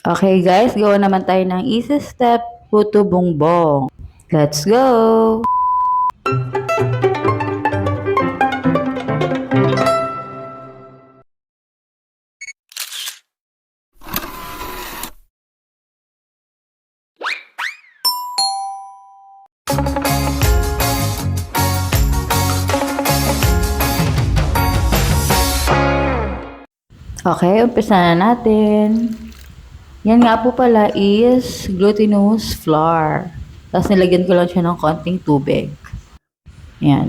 Okay guys, gawa naman tayo ng easy step puto bongbong. Let's go! Okay, umpisa na natin. Yan nga po pala is glutinous flour. Tapos nilagyan ko lang siya ng konting tubig. Yan.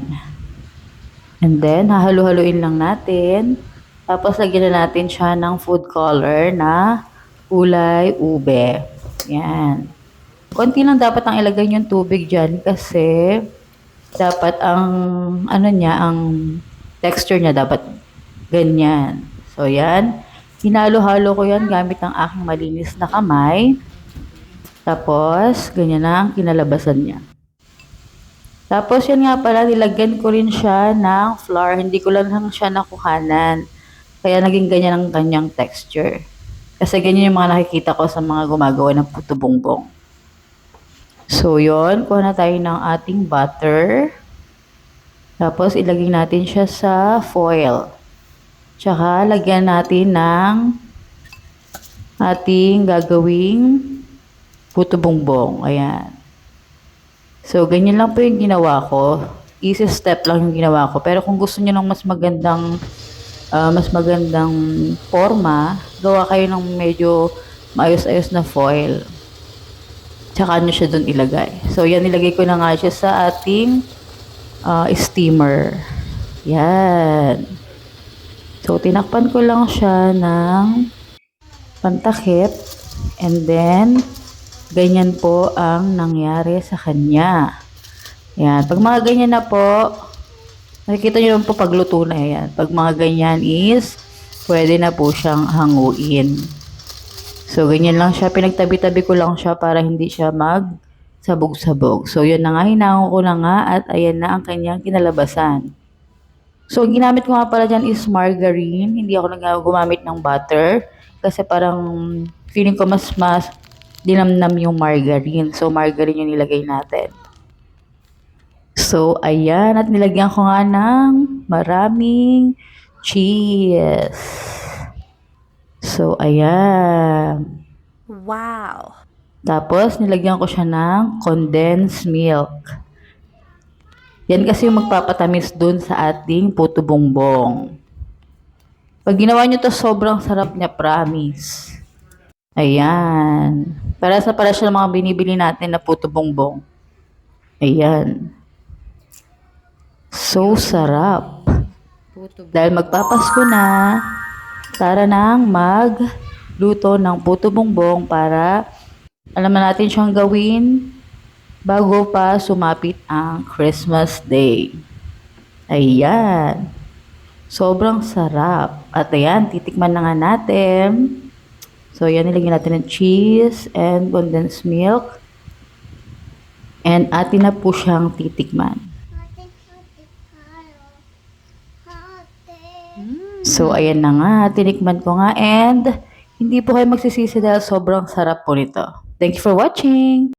And then, hahalo-haluin lang natin. Tapos lagyan na natin siya ng food color na kulay ube. Yan. Konti lang dapat ang ilagay yung tubig dyan kasi dapat ang ang texture niya dapat ganyan. So yan, hinalo-halo ko yan gamit ang aking malinis na kamay. Tapos ganyan na ang kinalabasan niya. Tapos yan nga pala, nilagyan ko rin siya ng flour. Hindi ko lang siya nakuhanan. Kaya naging ganyan ang kanyang texture. Kasi ganyan yung mga nakikita ko sa mga gumagawa ng puto bongbong. So, yun. Kuha na tayo ng ating butter. Tapos, ilagay natin siya sa foil. Tsaka, lagyan natin ng ating gagawing puto bongbong. Ayan. So, ganyan lang po yung ginawa ko. Easy step lang yung ginawa ko. Pero kung gusto niyo ng mas magandang forma, gawa kayo ng medyo maayos-ayos na foil. Tsaka nyo siya dun ilagay. So, yan, nilagay ko na nga siya sa ating steamer. Yan. So, tinakpan ko lang siya ng pantakip. And then, ganyan po ang nangyari sa kanya. Yan. Pag mga ganyan na po, nakikita nyo naman po pagluto na yan. Pag mga ganyan is, pwede na po siyang hanguin. So, ganyan lang siya. Pinagtabi-tabi ko lang siya para hindi siya magsabog-sabog. So, yun na nga. Hinango ko na nga at ayan na ang kanyang kinalabasan. So, ginamit ko nga pala dyan is margarine. Hindi ako gumamit ng butter. Kasi parang feeling ko mas dinamnam yung margarine. So, margarine yung nilagay natin. So, ayan. At nilagyan ko nga ng maraming cheese. So, ayan. Wow! Tapos, nilagyan ko siya ng condensed milk. Yan kasi yung magpapatamis dun sa ating puto bongbong. Pag ginawa nyo to, sobrang sarap niya, promise. Ayan. Para siya ng mga binibili natin na puto bongbong. Ayan. So, sarap. Dahil magpapasko na, tara nang magluto ng puto bongbong para alam na natin siyang gawin bago pa sumapit ang Christmas Day. Ayan. Sobrang sarap. At ayan, titikman na nga natin. So, ayan, nilagyan natin ng cheese and condensed milk. And atin na po siyang titikman. So, ayan na nga. Tinikman ko nga and hindi po kayo magsisisi dahil sobrang sarap po nito. Thank you for watching!